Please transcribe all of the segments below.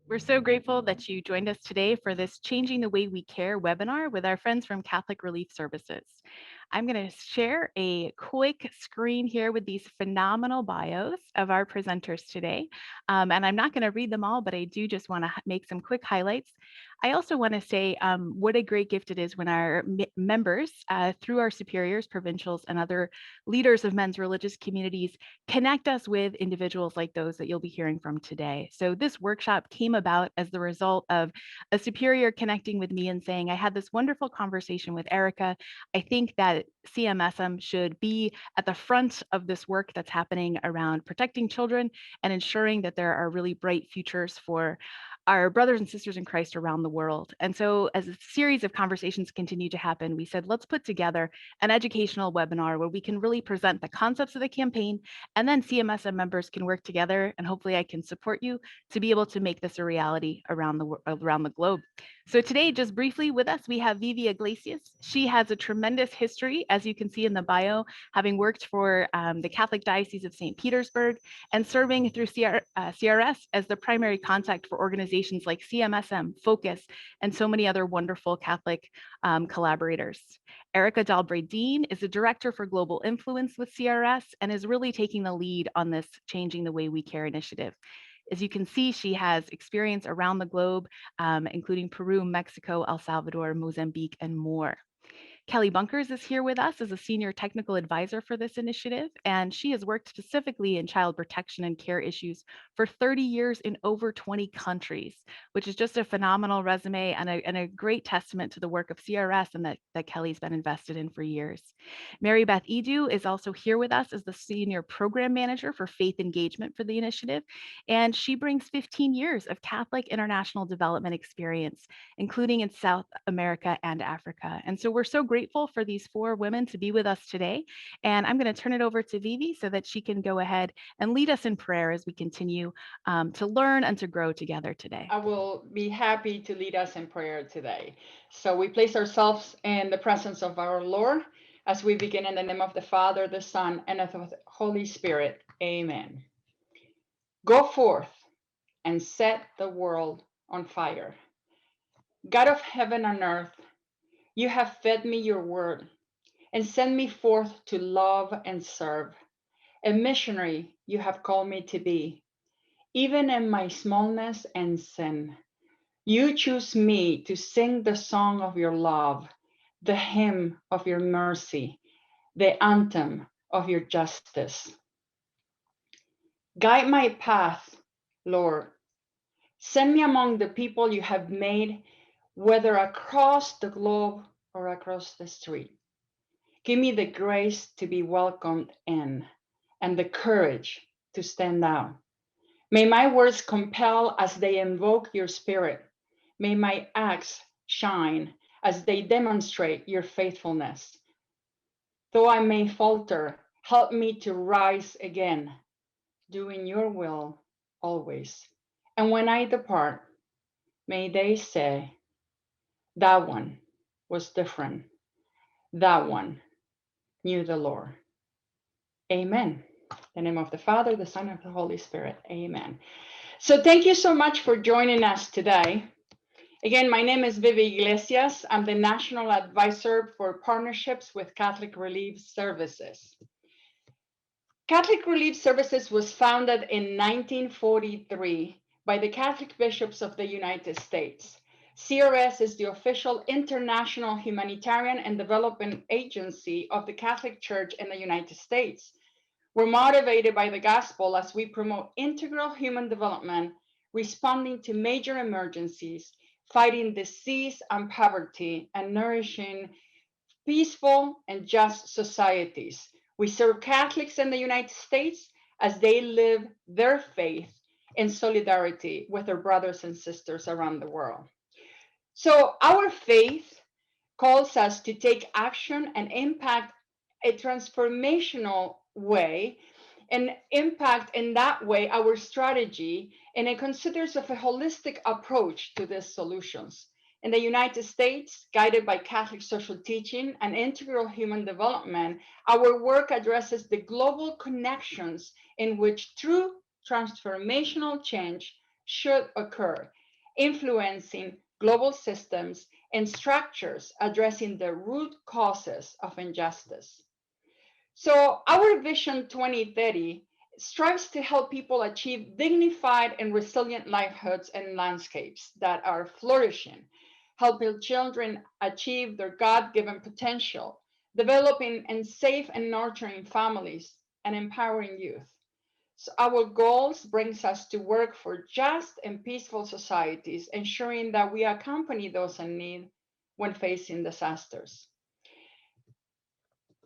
We're so grateful that you joined us today for this Changing the Way We Care webinar with our friends from Catholic Relief Services. I'm going to share a quick screen here with these phenomenal bios of our presenters today. And I'm not going to read them all, but I do just want to make some quick highlights. I also want to say what a great gift it is when our members, through our superiors, provincials, and other leaders of men's religious communities, connect us with individuals like those that you'll be hearing from today. So this workshop came about as the result of a superior connecting with me and saying, I had this wonderful conversation with Erica. I think that CMSM should be at the front of this work that's happening around protecting children and ensuring that there are really bright futures for our brothers and sisters in Christ around the world. And so as a series of conversations continue to happen, we said, let's put together an educational webinar where we can really present the concepts of the campaign, and then CMSM members can work together, and hopefully I can support you to be able to make this a reality around the globe. So today, just briefly with us, we have Vivia Iglesias. She has a tremendous history, as you can see in the bio, having worked for the Catholic Diocese of St. Petersburg and serving through CRS as the primary contact for organizations like CMSM, Focus, and so many other wonderful Catholic collaborators. Erica Dalbradeen is a director for global influence with CRS and is really taking the lead on this Changing the Way We Care initiative. As you can see, she has experience around the globe, including Peru, Mexico, El Salvador, Mozambique, and more. Kelly Bunkers is here with us as a senior technical advisor for this initiative, and she has worked specifically in child protection and care issues for 30 years in over 20 countries, which is just a phenomenal resume and a great testament to the work of CRS and that Kelly's been invested in for years. Mary Beth Edu is also here with us as the senior program manager for faith engagement for the initiative, and she brings 15 years of Catholic international development experience, including in South America and Africa. And so we're so grateful for these four women to be with us today. And I'm going to turn it over to Vivi so that she can go ahead and lead us in prayer as we continue to learn and to grow together today. I will be happy to lead us in prayer today. So we place ourselves in the presence of our Lord as we begin in the name of the Father, the Son, and of the Holy Spirit. Amen. Go forth and set the world on fire. God of heaven and earth, you have fed me your word and sent me forth to love and serve. A missionary you have called me to be, even in my smallness and sin. You choose me to sing the song of your love, the hymn of your mercy, the anthem of your justice. Guide my path, Lord. Send me among the people you have made, whether across the globe or across the street. Give me the grace to be welcomed in and the courage to stand out. May my words compel as they invoke your spirit. May my acts shine as they demonstrate your faithfulness. Though I may falter, help me to rise again, doing your will always. And when I depart, may they say, that one was different. That one knew the Lord. Amen. In the name of the Father, the Son, and the Holy Spirit. Amen. So thank you so much for joining us today. Again, my name is Vivia Iglesias. I'm the National Advisor for Partnerships with Catholic Relief Services. Catholic Relief Services was founded in 1943 by the Catholic bishops of the United States. CRS is the official international humanitarian and development agency of the Catholic Church in the United States. We're motivated by the gospel as we promote integral human development, responding to major emergencies, fighting disease and poverty, and nourishing peaceful and just societies. We serve Catholics in the United States as they live their faith in solidarity with their brothers and sisters around the world. So our faith calls us to take action and impact a transformational way and impact in that way our strategy, and it considers of a holistic approach to these solutions. In the United States, guided by Catholic social teaching and integral human development, our work addresses the global connections in which true transformational change should occur, influencing global systems and structures addressing the root causes of injustice. So our Vision 2030 strives to help people achieve dignified and resilient livelihoods and landscapes that are flourishing, helping children achieve their God-given potential, developing and safe and nurturing families, and empowering youth. So our goals brings us to work for just and peaceful societies, ensuring that we accompany those in need when facing disasters.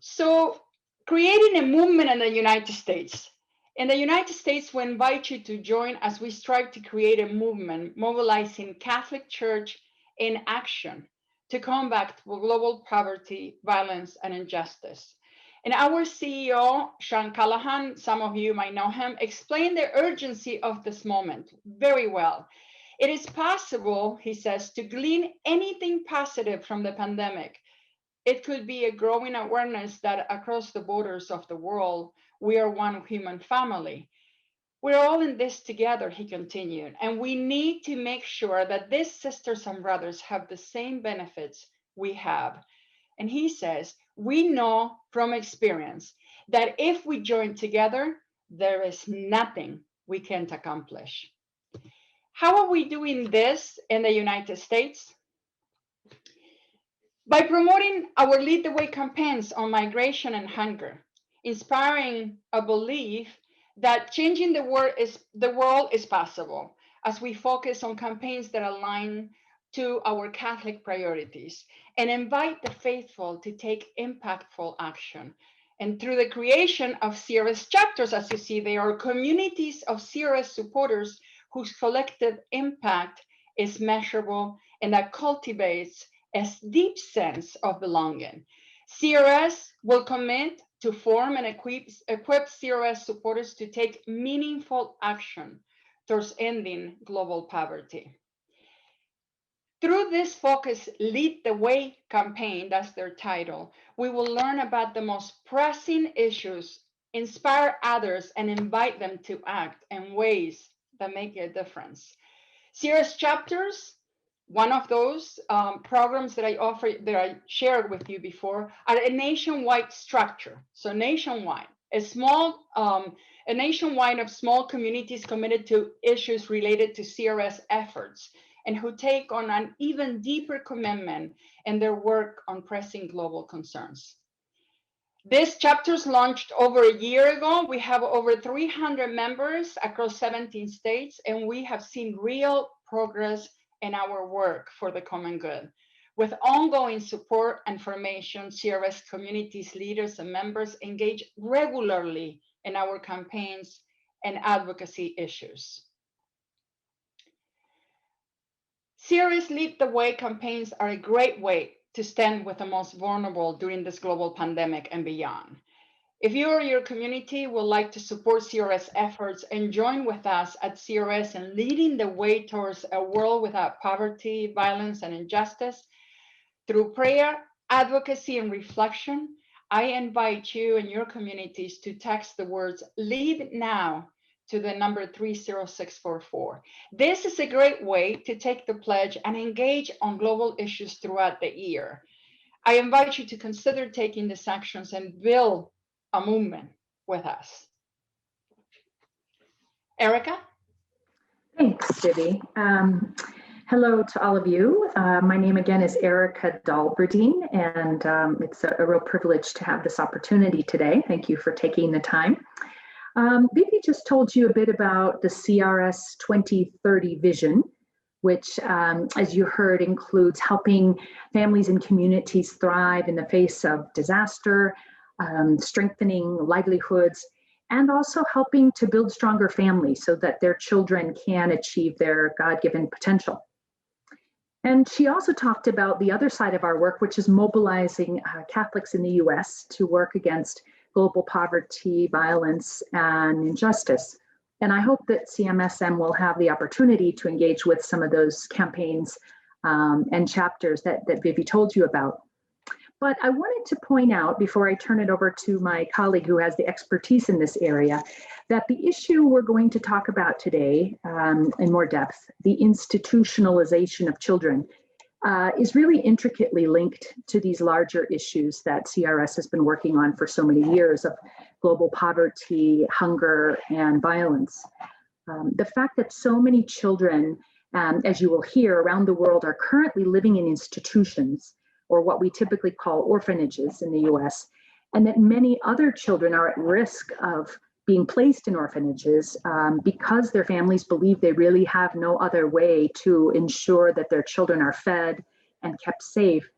So creating a movement in the United States. In the United States, we invite you to join as we strive to create a movement mobilizing Catholic Church in action to combat global poverty, violence, and injustice. And our CEO, Sean Callahan, some of you might know him, explained the urgency of this moment very well. It is possible, he says, to glean anything positive from the pandemic. It could be a growing awareness that across the borders of the world, we are one human family. We're all in this together, he continued, and we need to make sure that these sisters and brothers have the same benefits we have. And he says, we know from experience that if we join together, there is nothing we can't accomplish. How are we doing this in the United States? By promoting our Lead the Way campaigns on migration and hunger, inspiring a belief that changing the world is possible as we focus on campaigns that align to our Catholic priorities and invite the faithful to take impactful action. And through the creation of CRS chapters, as you see, they are communities of CRS supporters whose collective impact is measurable and that cultivates a deep sense of belonging. CRS will commit to form and equip CRS supporters to take meaningful action towards ending global poverty. Through this focus, Lead the Way campaign, that's their title, we will learn about the most pressing issues, inspire others, and invite them to act in ways that make a difference. CRS chapters, one of those programs that I shared with you before, are a nationwide structure. So nationwide, a nationwide of small communities committed to issues related to CRS efforts and who take on an even deeper commitment in their work on pressing global concerns. This chapter's launched over a year ago. We have over 300 members across 17 states, and we have seen real progress in our work for the common good. With ongoing support and formation, CRS communities, leaders, and members engage regularly in our campaigns and advocacy issues. CRS Lead the Way campaigns are a great way to stand with the most vulnerable during this global pandemic and beyond. If you or your community would like to support CRS efforts and join with us at CRS in leading the way towards a world without poverty, violence, and injustice, through prayer, advocacy, and reflection, I invite you and your communities to text the words "Lead Now" to the number 30644. This is a great way to take the pledge and engage on global issues throughout the year. I invite you to consider taking these actions and build a movement with us. Erica? Thanks, Vivi. Hello to all of you. My name again is Erica Dalbradeen, and it's a real privilege to have this opportunity today. Thank you for taking the time. Vivi just told you a bit about the CRS 2030 vision, which, as you heard, includes helping families and communities thrive in the face of disaster, strengthening livelihoods, and also helping to build stronger families so that their children can achieve their God-given potential. And she also talked about the other side of our work, which is mobilizing Catholics in the US to work against global poverty, violence, and injustice. And I hope that CMSM will have the opportunity to engage with some of those campaigns and chapters that Vivi told you about. But I wanted to point out, before I turn it over to my colleague who has the expertise in this area, that the issue we're going to talk about today in more depth, the institutionalization of children, is really intricately linked to these larger issues that CRS has been working on for so many years of global poverty, hunger, and violence. The fact that so many children, as you will hear, around the world are currently living in institutions, or what we typically call orphanages in the US, and that many other children are at risk of being placed in orphanages because their families believe they really have no other way to ensure that their children are fed and kept safe.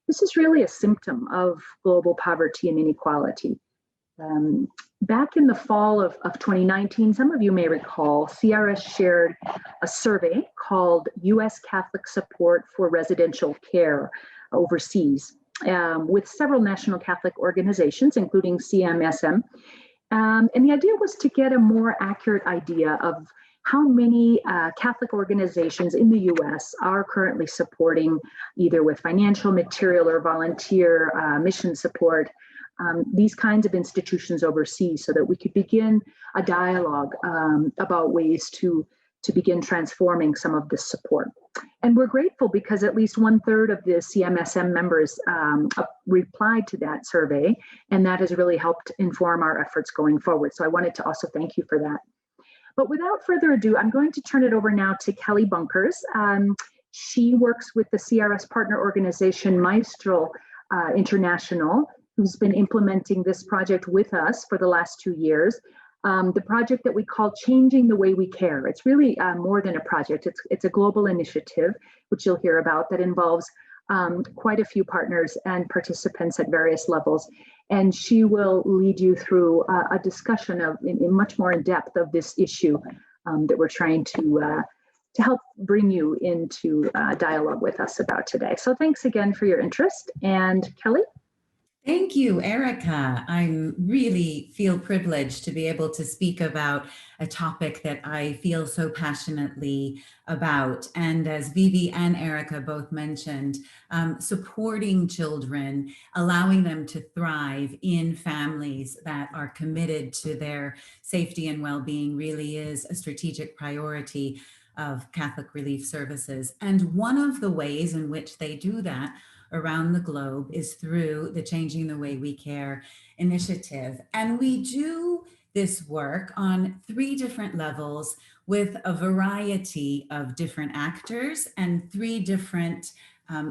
This is really a symptom of global poverty and inequality. Back in the fall of 2019, some of you may recall, CRS shared a survey called US Catholic Support for Residential Care Overseas with several national Catholic organizations, including CMSM. And the idea was to get a more accurate idea of how many Catholic organizations in the US are currently supporting, either with financial, material, or volunteer mission support, these kinds of institutions overseas, so that we could begin a dialogue about ways to begin transforming some of this support. And we're grateful because at least 1/3 of the CMSM members replied to that survey, and that has really helped inform our efforts going forward. So I wanted to also thank you for that. But without further ado, I'm going to turn it over now to Kelly Bunkers. She works with the CRS partner organization Maestro International, who's been implementing this project with us for the last 2 years. The project that we call Changing the Way We Care. It's really more than a project. It's a global initiative, which you'll hear about, that involves quite a few partners and participants at various levels. And she will lead you through a discussion of, in much more in depth, of this issue that we're trying to help bring you into dialogue with us about today. So thanks again for your interest. And Kelly? Thank you, Erica. I really feel privileged to be able to speak about a topic that I feel so passionately about. And as Vivi and Erica both mentioned, supporting children, allowing them to thrive in families that are committed to their safety and well-being really is a strategic priority of Catholic Relief Services. And one of the ways in which they do that around the globe is through the Changing the Way We Care initiative. And we do this work on 3 different levels with a variety of different actors and 3 different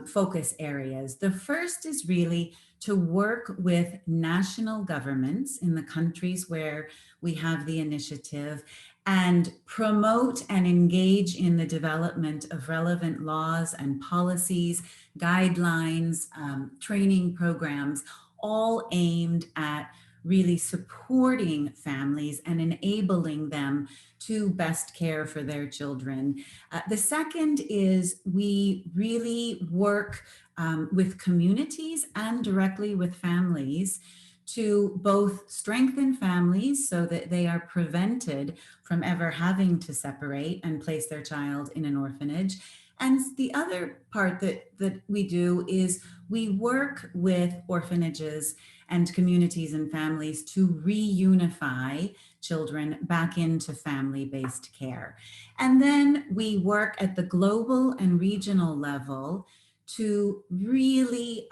focus areas. The first is really to work with national governments in the countries where we have the initiative and promote and engage in the development of relevant laws and policies, guidelines, training programs, all aimed at really supporting families and enabling them to best care for their children. The second is we really work with communities and directly with families to both strengthen families so that they are prevented from ever having to separate and place their child in an orphanage. And the other part that we do is we work with orphanages and communities and families to reunify children back into family-based care. And then we work at the global and regional level to really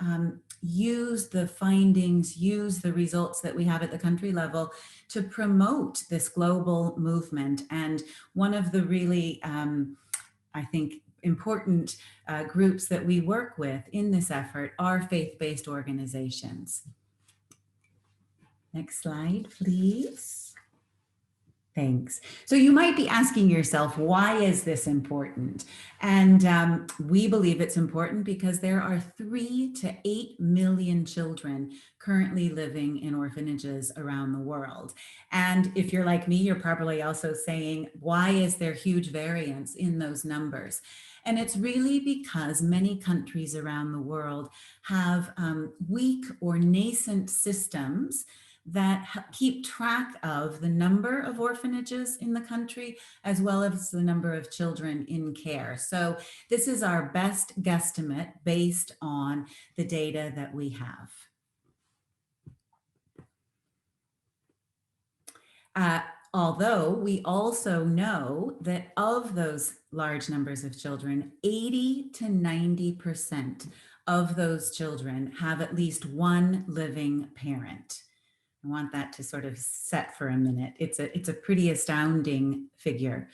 use the findings, use the results that we have at the country level to promote this global movement. And one of the really, I think, important groups that we work with in this effort are faith-based organizations. Next slide, please. Thanks. So you might be asking yourself, why is this important? And we believe it's important because there are 3 to 8 million children currently living in orphanages around the world. And if you're like me, you're probably also saying, why is there huge variance in those numbers? And it's really because many countries around the world have weak or nascent systems that keep track of the number of orphanages in the country, as well as the number of children in care. So this is our best guesstimate based on the data that we have. Although we also know that of those large numbers of children, 80 to 90% of those children have at least one living parent. I want that to sort of set for a minute. It's a pretty astounding figure.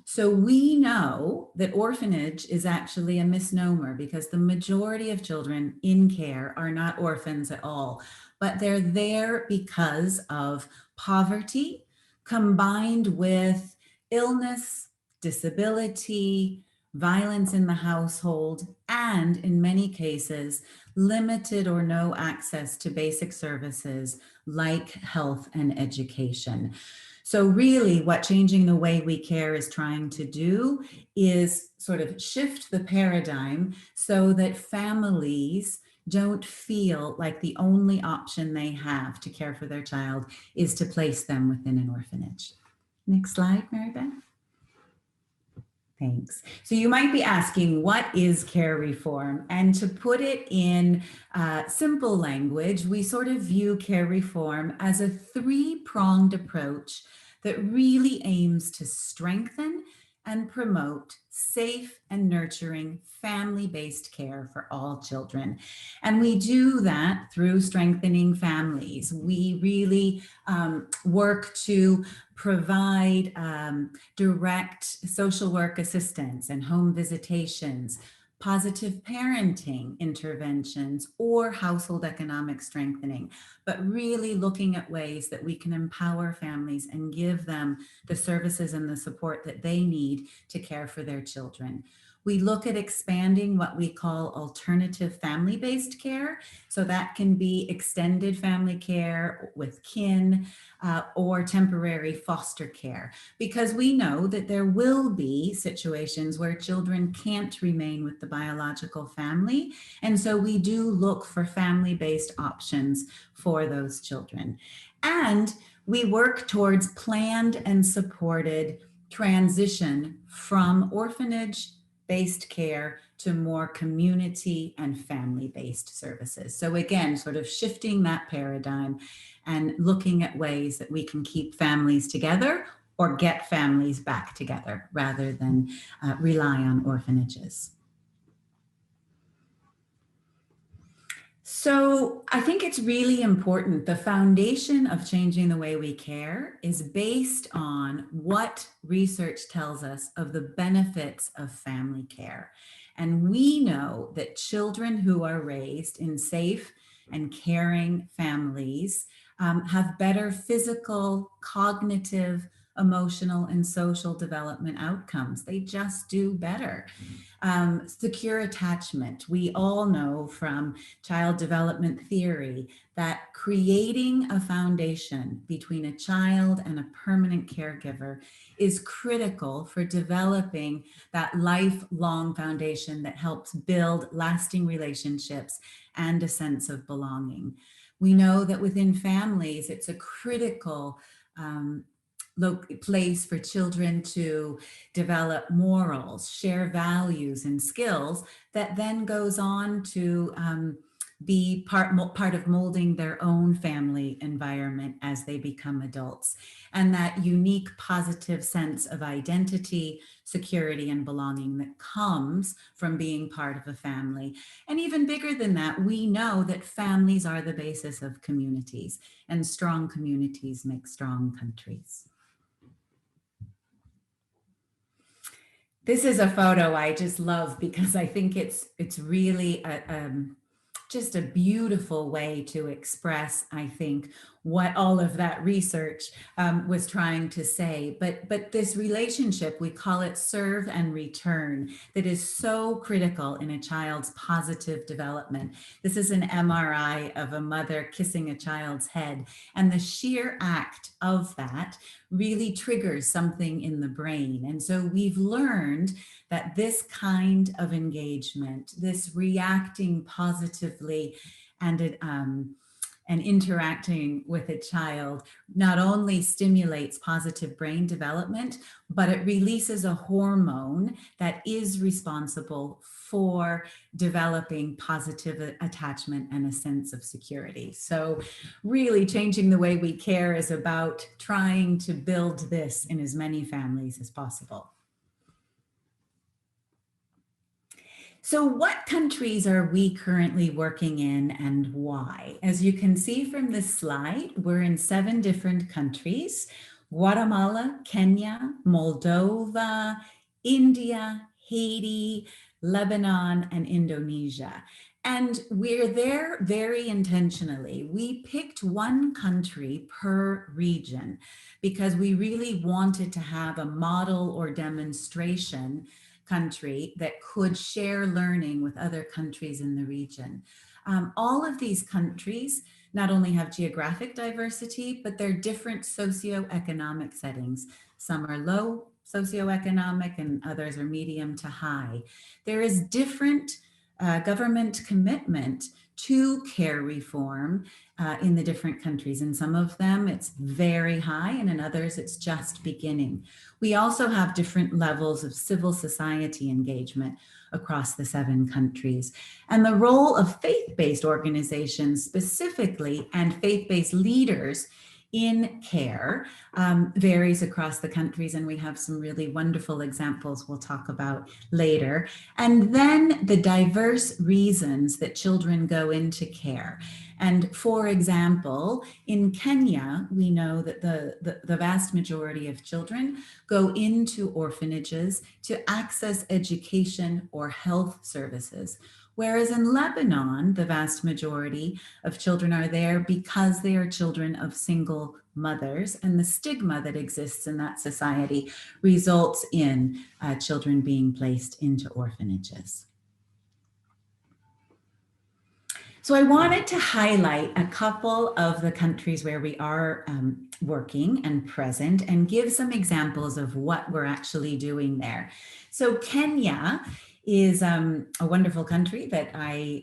So we know that orphanage is actually a misnomer because the majority of children in care are not orphans at all, but they're there because of poverty combined with illness, disability, violence in the household, and in many cases, limited or no access to basic services like health and education. So really what changing the way we care is trying to do is sort of shift the paradigm so that families don't feel like the only option they have to care for their child is to place them within an orphanage. Next slide, Mary Beth. Thanks. So you might be asking, what is care reform? And to put it in simple language, we sort of view care reform as a three-pronged approach that really aims to strengthen and promote safe and nurturing family-based care for all children. And we do that through strengthening families. We really work to provide direct social work assistance and home visitations, positive parenting interventions, or household economic strengthening, but really looking at ways that we can empower families and give them the services and the support that they need to care for their children. We look at expanding what we call alternative family-based care. So that can be extended family care with kin or temporary foster care, because we know that there will be situations where children can't remain with the biological family. And so we do look for family-based options for those children. And we work towards planned and supported transition from orphanage-based care to more community and family-based services. So again, sort of shifting that paradigm and looking at ways that we can keep families together or get families back together rather than rely on orphanages. So I think it's really important. The foundation of changing the way we care is based on what research tells us of the benefits of family care. And we know that children who are raised in safe and caring families have better physical, cognitive, emotional, and social development outcomes. They just do better. Secure attachment. We all know from child development theory that creating a foundation between a child and a permanent caregiver is critical for developing that lifelong foundation that helps build lasting relationships and a sense of belonging. We know that within families, it's a critical place for children to develop morals, share values and skills that then goes on to be part of molding their own family environment as they become adults. And that unique positive sense of identity, security, and belonging that comes from being part of a family. And even bigger than that, we know that families are the basis of communities, and strong communities make strong countries. This is a photo I just love because I think it's really just a beautiful way to express, I think, what all of that research was trying to say. But this relationship, we call it serve and return, that is so critical in a child's positive development. This is an MRI of a mother kissing a child's head, and the sheer act of that really triggers something in the brain. And so we've learned that this kind of engagement, this reacting positively and and interacting with a child not only stimulates positive brain development, but it releases a hormone that is responsible for developing positive attachment and a sense of security. So really changing the way we care is about trying to build this in as many families as possible. So what countries are we currently working in and why? As you can see from this slide, we're in 7 different countries: Guatemala, Kenya, Moldova, India, Haiti, Lebanon, and Indonesia. And we're there very intentionally. We picked 1 country per region because we really wanted to have a model or demonstration country that could share learning with other countries in the region. All of these countries not only have geographic diversity, but they're different socioeconomic settings. Some are low socioeconomic and others are medium to high. There is different government commitment to care reform in the different countries. In some of them, it's very high, and in others, it's just beginning. We also have different levels of civil society engagement across the 7 countries. And the role of faith-based organizations specifically and faith-based leaders in care varies across the countries, and we have some really wonderful examples we'll talk about later. And then the diverse reasons that children go into care. And for example, in Kenya, we know that the vast majority of children go into orphanages to access education or health services. Whereas in Lebanon, the vast majority of children are there because they are children of single mothers, and the stigma that exists in that society results in children being placed into orphanages. So I wanted to highlight a couple of the countries where we are working and present and give some examples of what we're actually doing there. So Kenya is a wonderful country that I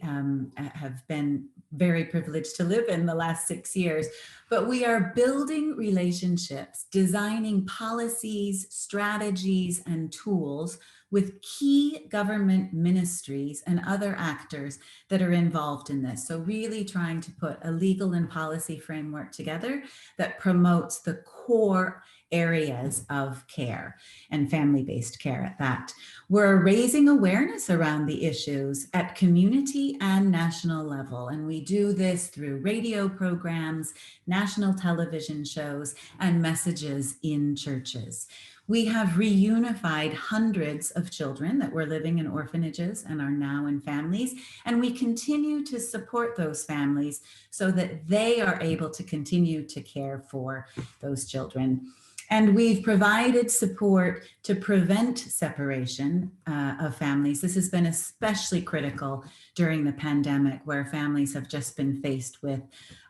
have been very privileged to live in the last 6 years, but we are building relationships, designing policies, strategies, and tools with key government ministries and other actors that are involved in this. So really trying to put a legal and policy framework together that promotes the core areas of care and family-based care at that. We're raising awareness around the issues at community and national level. And we do this through radio programs, national television shows, and messages in churches. We have reunified hundreds of children that were living in orphanages and are now in families, and we continue to support those families so that they are able to continue to care for those children. And we've provided support to prevent separation of families. This has been especially critical during the pandemic, where families have just been faced with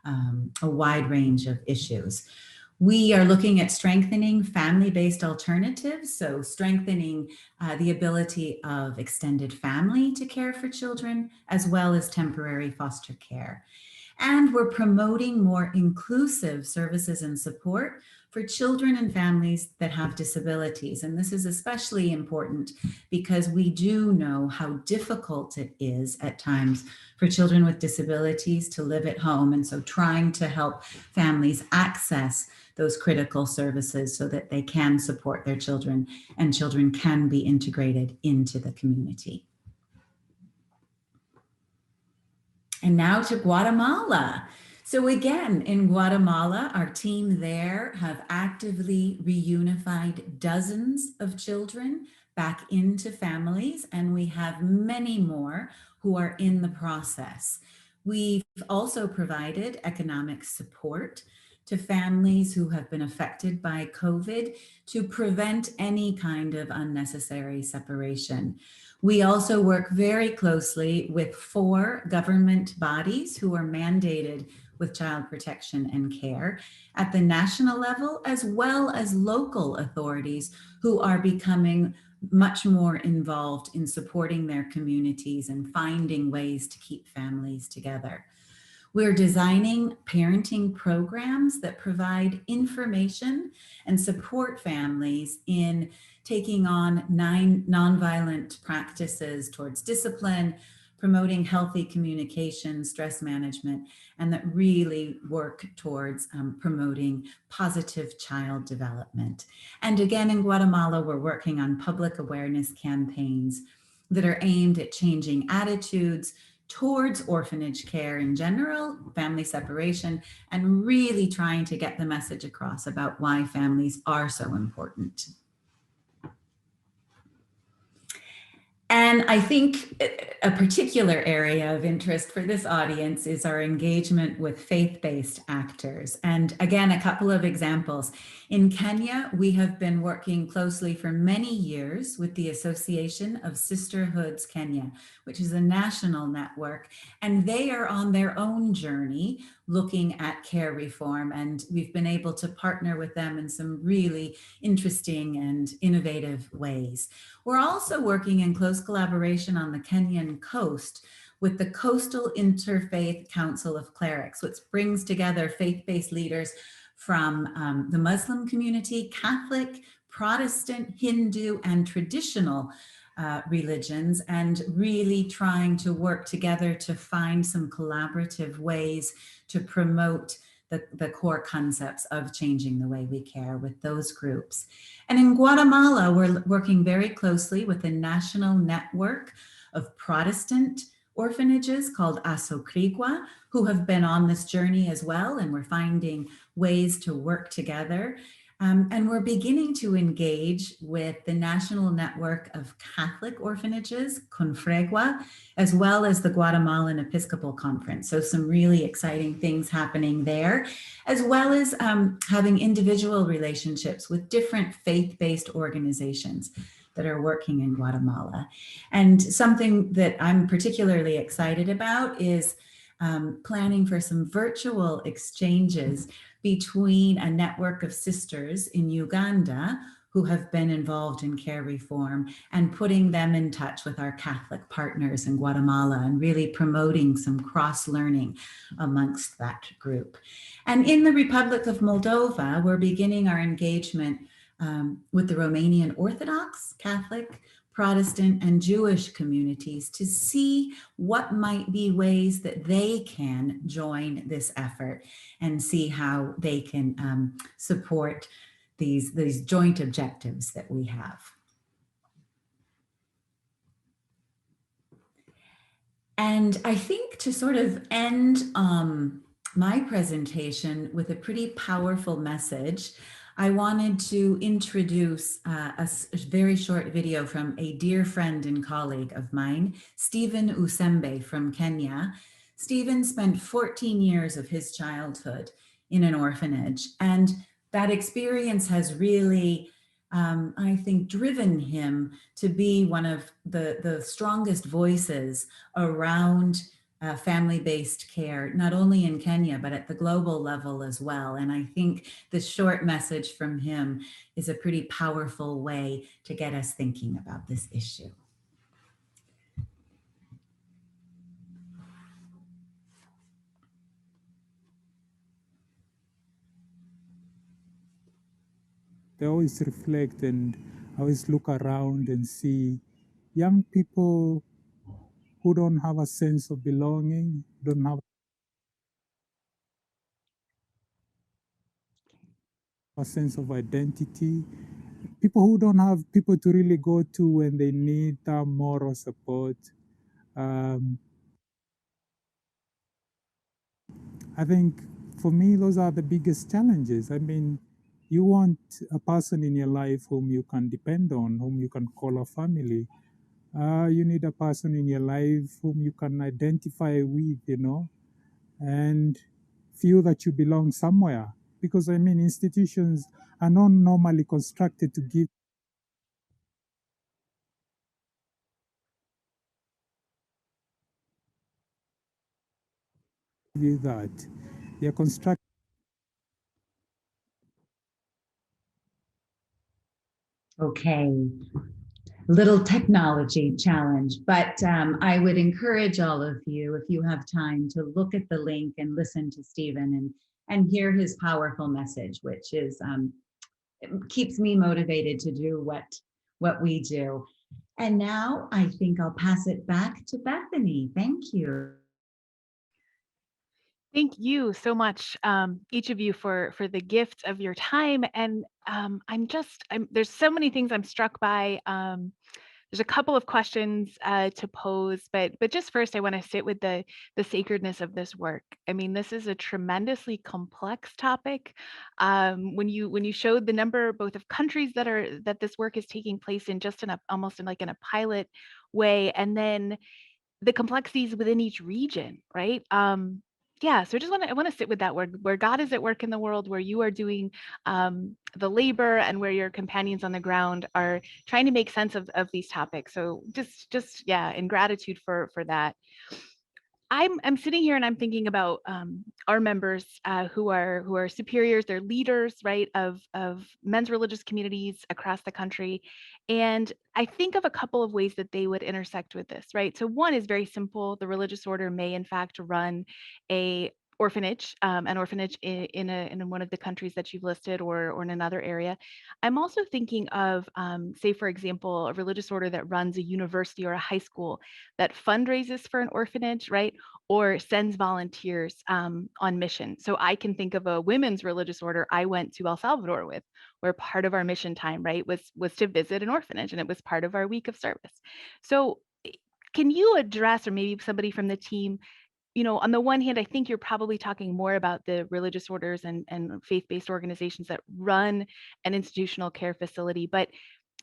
a wide range of issues. We are looking at strengthening family-based alternatives, so strengthening the ability of extended family to care for children, as well as temporary foster care. And we're promoting more inclusive services and support for children and families that have disabilities. And this is especially important because we do know how difficult it is at times for children with disabilities to live at home. And so trying to help families access those critical services so that they can support their children and children can be integrated into the community. And now to Guatemala. So again, in Guatemala, our team there have actively reunified dozens of children back into families, and we have many more who are in the process. We've also provided economic support to families who have been affected by COVID to prevent any kind of unnecessary separation. We also work very closely with 4 government bodies who are mandated with child protection and care at the national level, as well as local authorities who are becoming much more involved in supporting their communities and finding ways to keep families together. We're designing parenting programs that provide information and support families in taking on nonviolent practices towards discipline, promoting healthy communication, stress management, and that really work towards promoting positive child development. And again, in Guatemala, we're working on public awareness campaigns that are aimed at changing attitudes towards orphanage care in general, family separation, and really trying to get the message across about why families are so important. And I think a particular area of interest for this audience is our engagement with faith-based actors. And again, a couple of examples. In Kenya, we have been working closely for many years with the Association of Sisterhoods Kenya, which is a national network, and they are on their own journey looking at care reform. And we've been able to partner with them in some really interesting and innovative ways. We're also working in close collaboration on the Kenyan coast with the Coastal Interfaith Council of Clerics, which brings together faith-based leaders from the Muslim community, Catholic, Protestant, Hindu, and traditional religions, and really trying to work together to find some collaborative ways to promote the core concepts of changing the way we care with those groups. And in Guatemala, we're working very closely with a national network of Protestant orphanages called Asocrigua, who have been on this journey as well, and we're finding ways to work together. And we're beginning to engage with the National Network of Catholic Orphanages, Confregua, as well as the Guatemalan Episcopal Conference. So some really exciting things happening there, as well as having individual relationships with different faith-based organizations that are working in Guatemala. And something that I'm particularly excited about is planning for some virtual exchanges between a network of sisters in Uganda who have been involved in care reform and putting them in touch with our Catholic partners in Guatemala and really promoting some cross-learning amongst that group. And in the Republic of Moldova, we're beginning our engagement with the Romanian Orthodox, Catholic, Protestant, and Jewish communities to see what might be ways that they can join this effort and see how they can support these joint objectives that we have. And I think to sort of end my presentation with a pretty powerful message, I wanted to introduce a very short video from a dear friend and colleague of mine, Stephen Useembe from Kenya. Stephen spent 14 years of his childhood in an orphanage, and that experience has really, I think, driven him to be one of the strongest voices around family-based care, not only in Kenya, but at the global level as well. And I think the short message from him is a pretty powerful way to get us thinking about this issue. I always reflect and I always look around and see young people who don't have a sense of belonging, don't have a sense of identity, people who don't have people to really go to when they need moral support. I think for me, those are the biggest challenges. I mean, you want a person in your life whom you can depend on, whom you can call a family. You need a person in your life whom you can identify with, you know, and feel that you belong somewhere. Because, I mean, institutions are not normally constructed to give you that. They're constructed. Okay. little technology challenge, but I would encourage all of you, if you have time, to look at the link and listen to Stephen and hear his powerful message, which is keeps me motivated to do what we do. And now I think I'll pass it back to Bethany. Thank you. Thank you so much, each of you, for the gift of your time. And there's so many things I'm struck by. There's a couple of questions to pose, but just first, I want to sit with the sacredness of this work. I mean, this is a tremendously complex topic. When you showed the number both of countries that this work is taking place in, just in almost in a pilot way, and then the complexities within each region, right? Yeah, so I want to sit with that where God is at work in the world, where you are doing the labor, and where your companions on the ground are trying to make sense of these topics. So just yeah, in gratitude for that. I'm sitting here and I'm thinking about our members who are superiors, they're leaders, right, of men's religious communities across the country, and I think of a couple of ways that they would intersect with this, right? So one is very simple: the religious order may in fact run an orphanage in one of the countries that you've listed, or in another area. I'm also thinking of, say, for example, a religious order that runs a university or a high school that fundraises for an orphanage, right? Or sends volunteers on mission. So I can think of a women's religious order I went to El Salvador with, where part of our mission time, right, was to visit an orphanage, and it was part of our week of service. So can you address, or maybe somebody from the team, on the one hand, I think you're probably talking more about the religious orders and faith-based organizations that run an institutional care facility, but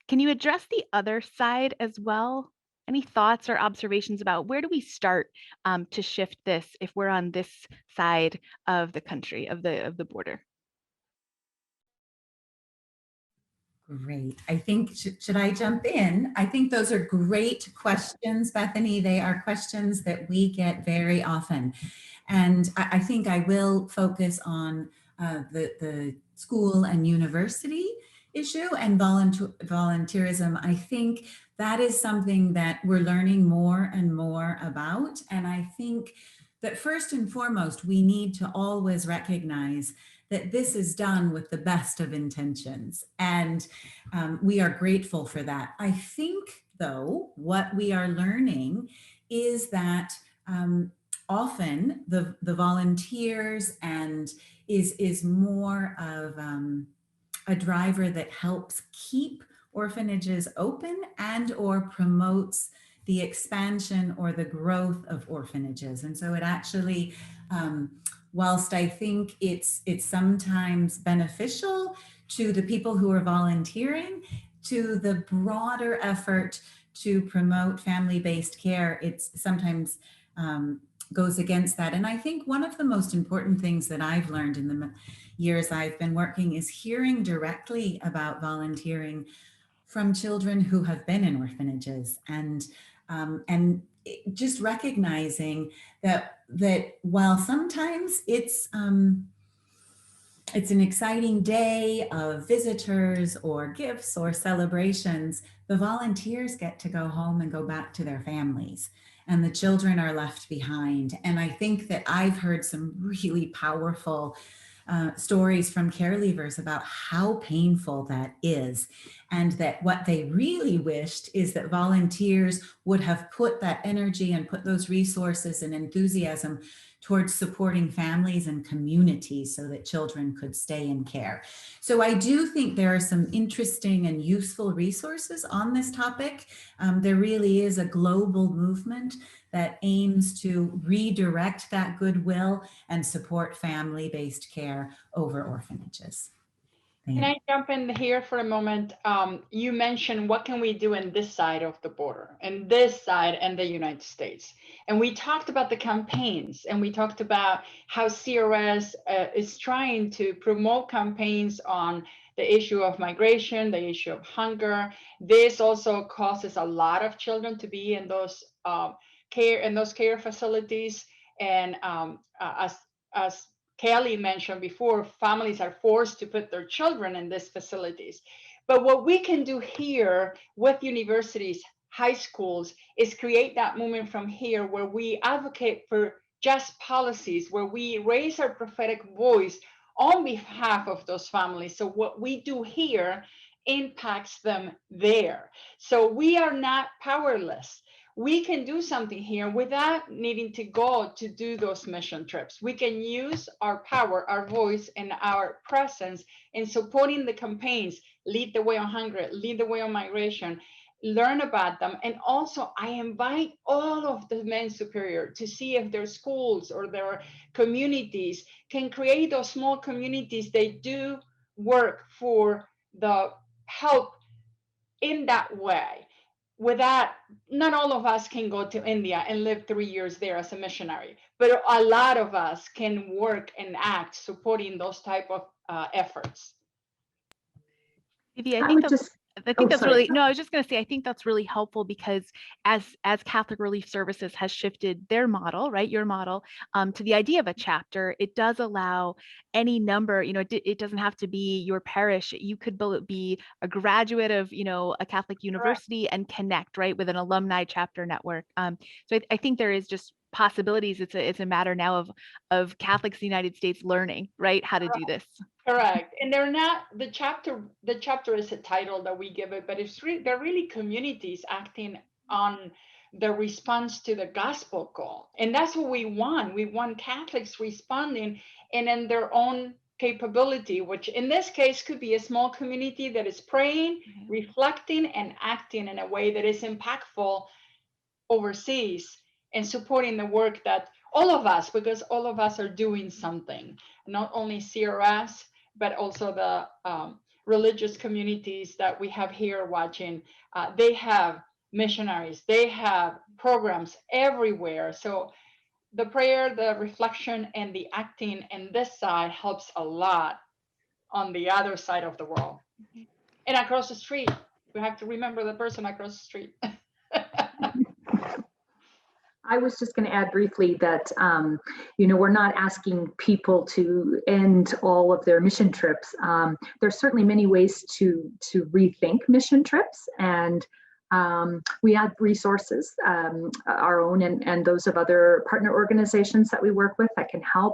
can you address the other side as well? Any thoughts or observations about where do we start to shift this if we're on this side of the country, of the border? Great. I think, should I jump in? I think those are great questions, Bethany. They are questions that we get very often. And I think I will focus on the school and university issue and volunteerism. I think that is something that we're learning more and more about. And I think that first and foremost, we need to always recognize that this is done with the best of intentions. And we are grateful for that. I think, though, what we are learning is that often the volunteers and is more of a driver that helps keep orphanages open and or promotes the expansion or the growth of orphanages. And so it actually, whilst I think it's sometimes beneficial to the people who are volunteering, to the broader effort to promote family-based care, it's sometimes goes against that. And I think one of the most important things that I've learned in the years I've been working is hearing directly about volunteering from children who have been in orphanages, and just recognizing that while sometimes it's an exciting day of visitors or gifts or celebrations, the volunteers get to go home and go back to their families, and the children are left behind. And I think that I've heard some really powerful stories from care leavers about how painful that is, and that what they really wished is that volunteers would have put that energy and put those resources and enthusiasm towards supporting families and communities so that children could stay in care. So I do think there are some interesting and useful resources on this topic. There really is a global movement that aims to redirect that goodwill and support family-based care over orphanages. Can I jump in here for a moment? You mentioned what can we do in this side of the border, and this side and the United States. And we talked about the campaigns, and we talked about how CRS is trying to promote campaigns on the issue of migration, the issue of hunger. This also causes a lot of children to be in those care facilities. And as Kelly mentioned before, families are forced to put their children in these facilities. But what we can do here with universities, high schools, is create that movement from here where we advocate for just policies, where we raise our prophetic voice on behalf of those families. So what we do here impacts them there. So we are not powerless. We can do something here without needing to go to do those mission trips. We can use our power, our voice, and our presence in supporting the campaigns, Lead the Way on Hunger, Lead the Way on Migration, learn about them. And also I invite all of the men superior to see if their schools or their communities can create those small communities. They do work for the help in that way. Without, not all of us can go to India and live 3 years there as a missionary, but a lot of us can work and act supporting those type of efforts. Vivia, I would just, I think that's sorry. really, no, I was just going to say, I think that's really helpful because as Catholic Relief Services has shifted their model, right, your model, to the idea of a chapter, it does allow any number, you know, it doesn't have to be your parish. You could be a graduate of, you know, a Catholic university and connect, right, with an alumni chapter network. So I think there is just possibilities. It's a matter now of Catholics in the United States learning, right, how to do this. Correct. And they're not, the chapter is a title that we give it, but they're really communities acting on the response to the gospel call. And that's what we want. We want Catholics responding and in their own capability, which in this case could be a small community that is praying, reflecting, and acting in a way that is impactful overseas and supporting the work that all of us, because all of us are doing something, not only CRS, but also the religious communities that we have here watching. They have missionaries, they have programs everywhere. So the prayer, the reflection, and the acting in this side helps a lot on the other side of the world. And across the street, we have to remember the person across the street. I was just going to add briefly that, you know, we're not asking people to end all of their mission trips. There's certainly many ways to rethink mission trips, and we add resources, our own and those of other partner organizations that we work with that can help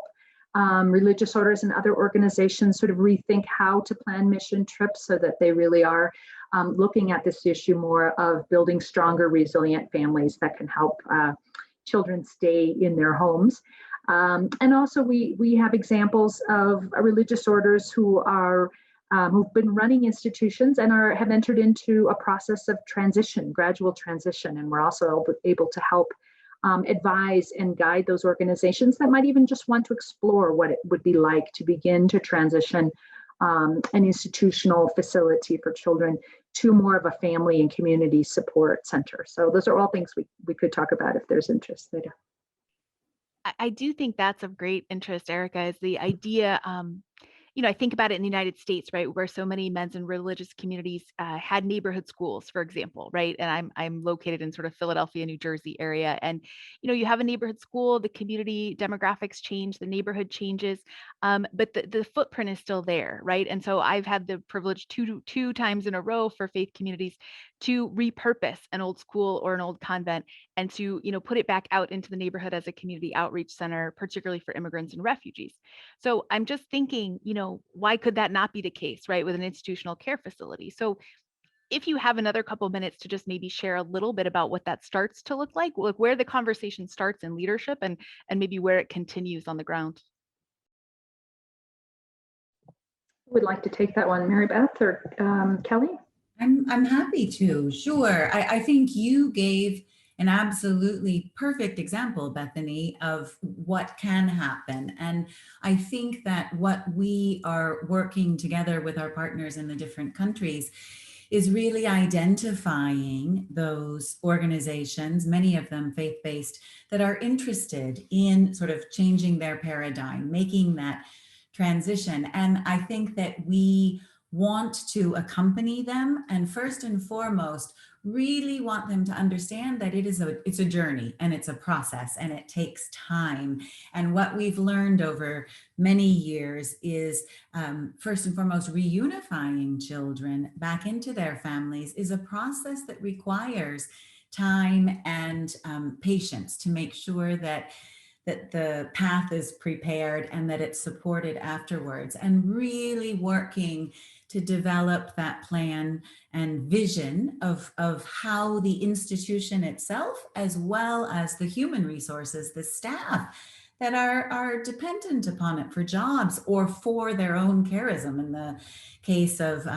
religious orders and other organizations sort of rethink how to plan mission trips so that they really are looking at this issue more of building stronger, resilient families that can help children stay in their homes. And also we have examples of religious orders who are who've been running institutions and have entered into a process of transition, gradual transition. And we're also able to help advise and guide those organizations that might even just want to explore what it would be like to begin to transition an institutional facility for children to more of a family and community support center. So those are all things we could talk about if there's interest later. I do think that's of great interest, Erica, is the idea, you know, I think about it in the United States, right, where so many men's and religious communities had neighborhood schools, for example, right? And I'm located in sort of Philadelphia, New Jersey area. And, you know, you have a neighborhood school, the community demographics change, the neighborhood changes, but the footprint is still there, right? And so I've had the privilege two times in a row for faith communities to repurpose an old school or an old convent and to, you know, put it back out into the neighborhood as a community outreach center, particularly for immigrants and refugees. So I'm just thinking, you know, why could that not be the case, right, with an institutional care facility? So if you have another couple minutes to just maybe share a little bit about what that starts to look like where the conversation starts in leadership and maybe where it continues on the ground. Would like to take that one, Mary Beth or Kelly? I'm happy to, sure. I think you gave an absolutely perfect example, Bethany, of what can happen. And I think that what we are working together with our partners in the different countries is really identifying those organizations, many of them faith-based, that are interested in sort of changing their paradigm, making that transition. And I think that we want to accompany them, and first and foremost, really want them to understand that it's a journey and it's a process and it takes time. And what we've learned over many years is first and foremost, reunifying children back into their families is a process that requires time and patience to make sure that the path is prepared and that it's supported afterwards, and really working to develop that plan and vision of how the institution itself, as well as the human resources, the staff that are dependent upon it for jobs or for their own charism in the case of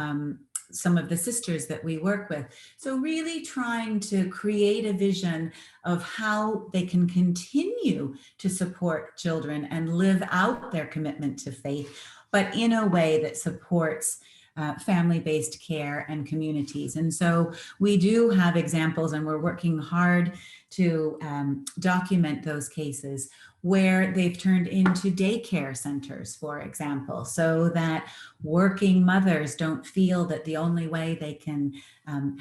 some of the sisters that we work with. So really trying to create a vision of how they can continue to support children and live out their commitment to faith, but in a way that supports family-based care and communities. And so we do have examples, and we're working hard to document those cases where they've turned into daycare centers, for example, so that working mothers don't feel that the only way they can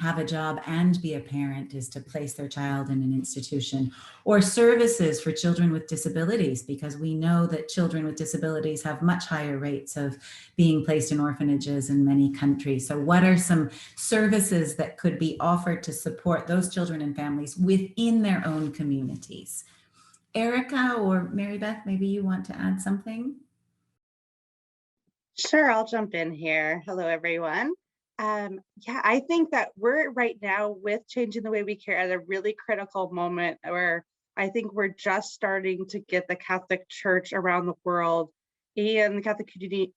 have a job and be a parent is to place their child in an institution, or services for children with disabilities, because we know that children with disabilities have much higher rates of being placed in orphanages in many countries. So what are some services that could be offered to support those children and families within their own communities? Erica or Mary Beth, maybe you want to add something? Sure, I'll jump in here. Hello, everyone. Yeah, I think that we're right now with changing the way we care at a really critical moment where I think we're just starting to get the Catholic Church around the world and the Catholic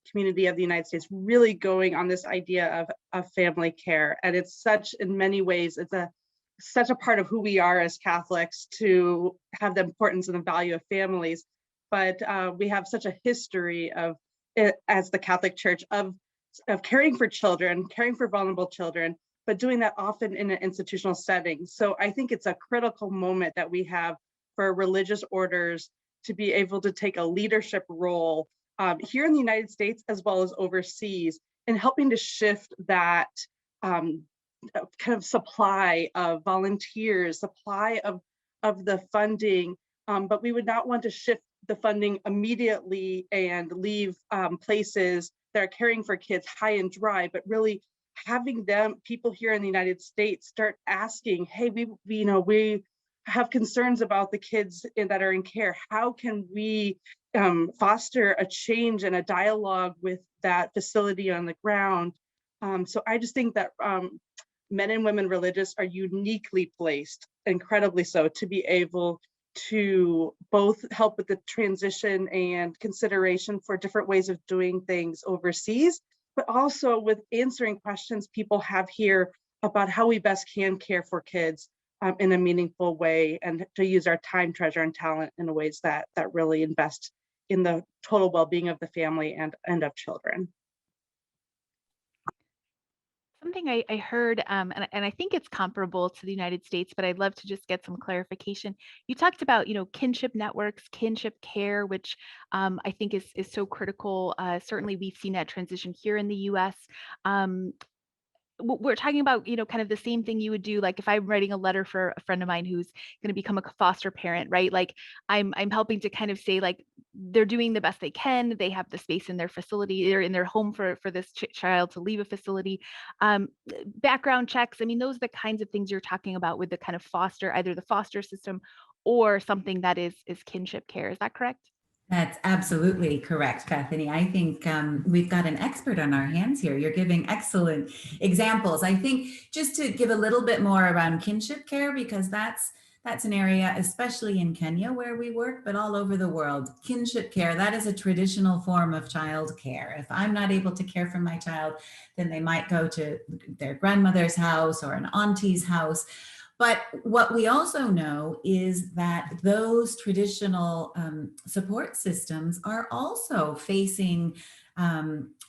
community of the United States really going on this idea of family care. And it's such, in many ways, it's such a part of who we are as Catholics to have the importance and the value of families. But we have such a history of it as the Catholic Church of caring for children, caring for vulnerable children, but doing that often in an institutional setting. So I think it's a critical moment that we have for religious orders to be able to take a leadership role here in the United States as well as overseas in helping to shift that kind of supply of volunteers, supply of the funding, but we would not want to shift the funding immediately and leave places that are caring for kids high and dry, but really having people here in the United States start asking, hey, we have concerns about the kids that are in care. How can we foster a change and a dialogue with that facility on the ground? So I just think that men and women religious are uniquely placed, incredibly so, to be able to both help with the transition and consideration for different ways of doing things overseas, but also with answering questions people have here about how we best can care for kids in a meaningful way, and to use our time, treasure, and talent in ways that really invest in the total well-being of the family and of children. Something I heard, and I think it's comparable to the United States, but I'd love to just get some clarification. You talked about, kinship networks, kinship care, which I think is so critical. Certainly, we've seen that transition here in the U.S. We're talking about, kind of the same thing you would do, like if I'm writing a letter for a friend of mine who's going to become a foster parent, right? Like I'm helping to kind of say, like, they're doing the best they can. They have the space in their facility, they're in their home for this child to leave a facility. Background checks. I mean, those are the kinds of things you're talking about with the kind of foster, either the foster system or something that is kinship care. Is that correct? That's absolutely correct, Bethany. I think we've got an expert on our hands here. You're giving excellent examples. I think just to give a little bit more around kinship care, because that's an area, especially in Kenya where we work, but all over the world. Kinship care, that is a traditional form of child care. If I'm not able to care for my child, then they might go to their grandmother's house or an auntie's house. But what we also know is that those traditional support systems are also facing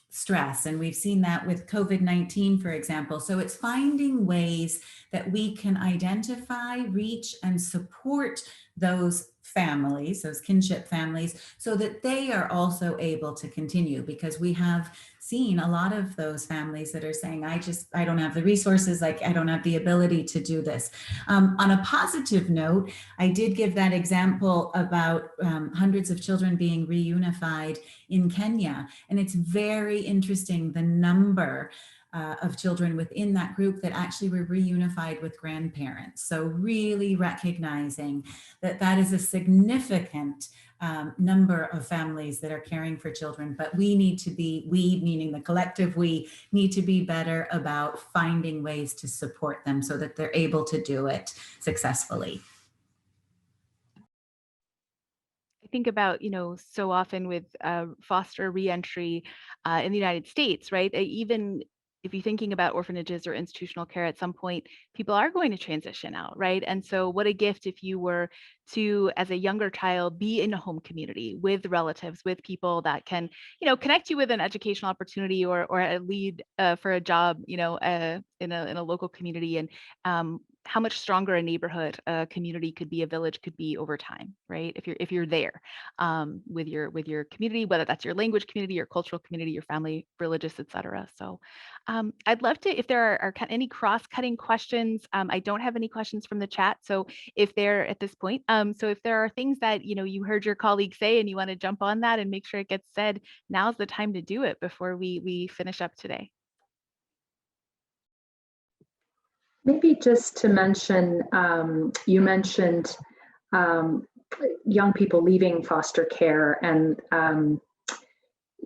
stress. And we've seen that with COVID-19, for example. So it's finding ways that we can identify, reach, and support those families, those kinship families, so that they are also able to continue, because we have seen a lot of those families that are saying, I don't have the resources, like I don't have the ability to do this. On a positive note, I did give that example about hundreds of children being reunified in Kenya. And it's very interesting, the number of children within that group that actually were reunified with grandparents. So really recognizing that that is a significant number of families that are caring for children, but we need to be, we meaning the collective, we need to be better about finding ways to support them so that they're able to do it successfully. I think about, so often with foster reentry in the United States, right? Even if you're thinking about orphanages or institutional care, at some point, people are going to transition out, right? And so what a gift if you were to, as a younger child, be in a home community with relatives, with people that can, connect you with an educational opportunity or a lead for a job, in a local community, and how much stronger a neighborhood, a community could be, a village could be over time, right? If you're there with your community, whether that's your language community, your cultural community, your family, religious, etc. So I'd love to, if there are any cross-cutting questions. I don't have any questions from the chat, so if they're at this point, so if there are things that you heard your colleague say and you want to jump on that and make sure it gets said, now's the time to do it before we finish up today. Maybe just to mention, you mentioned young people leaving foster care, and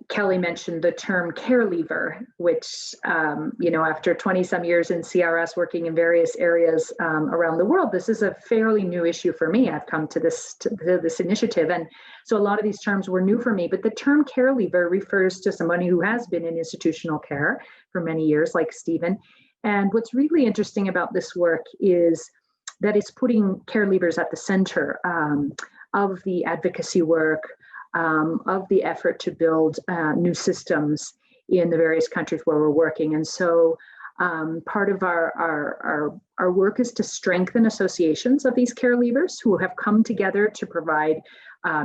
Kelly mentioned the term care leaver, which, after 20 some years in CRS working in various areas around the world, this is a fairly new issue for me. I've come to this initiative. And so a lot of these terms were new for me, but the term care leaver refers to somebody who has been in institutional care for many years, like Stephen. And what's really interesting about this work is that it's putting care leavers at the center of the advocacy work, of the effort to build new systems in the various countries where we're working. And so part of our work is to strengthen associations of these care leavers who have come together to provide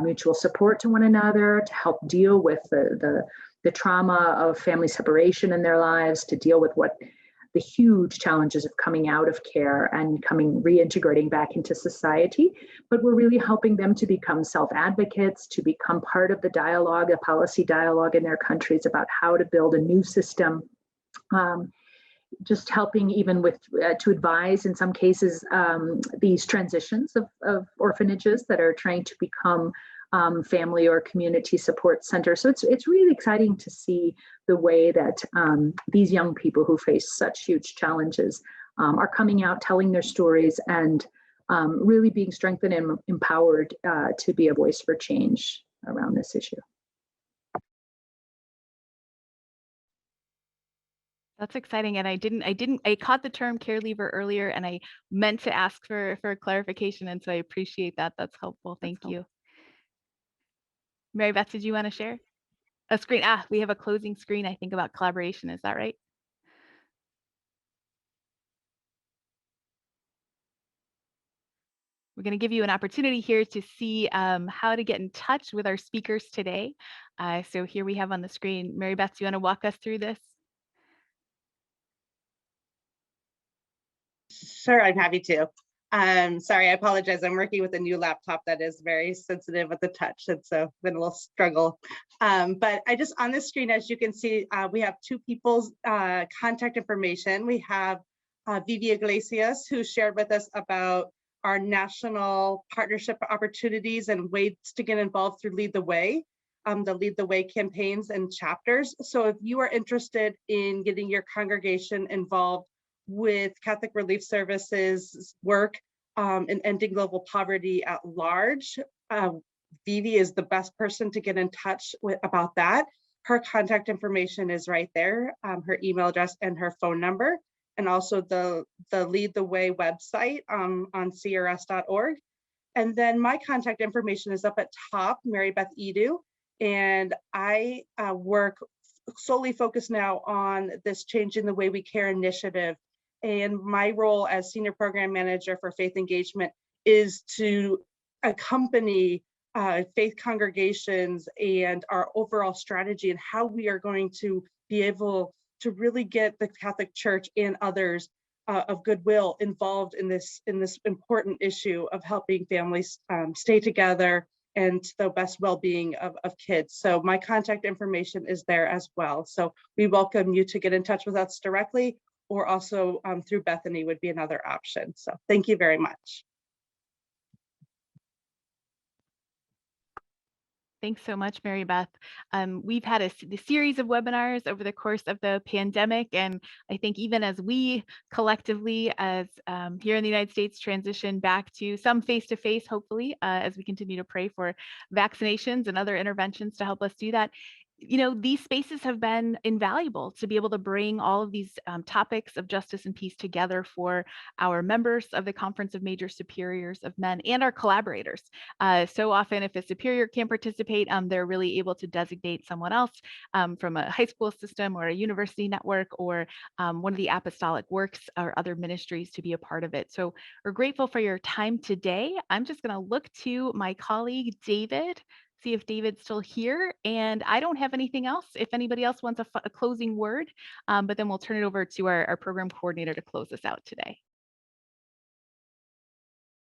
mutual support to one another, to help deal with the trauma of family separation in their lives, to deal with what the huge challenges of coming out of care and reintegrating back into society. But we're really helping them to become self-advocates, to become part of the dialogue, a policy dialogue in their countries about how to build a new system. Just helping even with to advise in some cases these transitions of orphanages that are trying to become family or community support centers. So it's really exciting to see the way that these young people who face such huge challenges are coming out, telling their stories, and really being strengthened and empowered to be a voice for change around this issue. That's exciting. And I caught the term care leaver earlier, and I meant to ask for clarification. And so I appreciate that. That's helpful. Thank you. Mary Beth, did you want to share? A screen. We have a closing screen, I think, about collaboration. Is that right? We're going to give you an opportunity here to see how to get in touch with our speakers today. So here we have on the screen, Mary Beth, do you want to walk us through this? Sure, I'm happy to. Sorry, I apologize. I'm working with a new laptop that is very sensitive with the touch, and so it's been a little struggle. But on this screen, as you can see, we have two people's contact information. We have Vivia Iglesias, who shared with us about our national partnership opportunities and ways to get involved through Lead the Way, the Lead the Way campaigns and chapters. So if you are interested in getting your congregation involved with Catholic Relief Services work in ending global poverty at large, Vivi is the best person to get in touch with about that. Her contact information is right there, her email address and her phone number, and also the Lead the Way website on crs.org. And then my contact information is up at top, Mary Beth Edu, and I work solely focused now on this Changing the Way We Care initiative. And my role as Senior Program Manager for Faith Engagement is to accompany faith congregations and our overall strategy and how we are going to be able to really get the Catholic Church and others of goodwill involved in this important issue of helping families stay together and the best well-being of kids. So my contact information is there as well. So we welcome you to get in touch with us directly, or also through Bethany would be another option. So thank you very much. Thanks so much, Mary Beth. We've had a series of webinars over the course of the pandemic, and I think even as we collectively, as here in the United States, transition back to some face-to-face, hopefully, as we continue to pray for vaccinations and other interventions to help us do that. You know, these spaces have been invaluable to be able to bring all of these topics of justice and peace together for our members of the Conference of Major Superiors of Men and our collaborators. So often if a superior can't participate, they're really able to designate someone else from a high school system or a university network or one of the apostolic works or other ministries to be a part of it. So we're grateful for your time today. I'm just going to look to my colleague, David, see if David's still here. And I don't have anything else. If anybody else wants a closing word, but then we'll turn it over to our program coordinator to close us out today.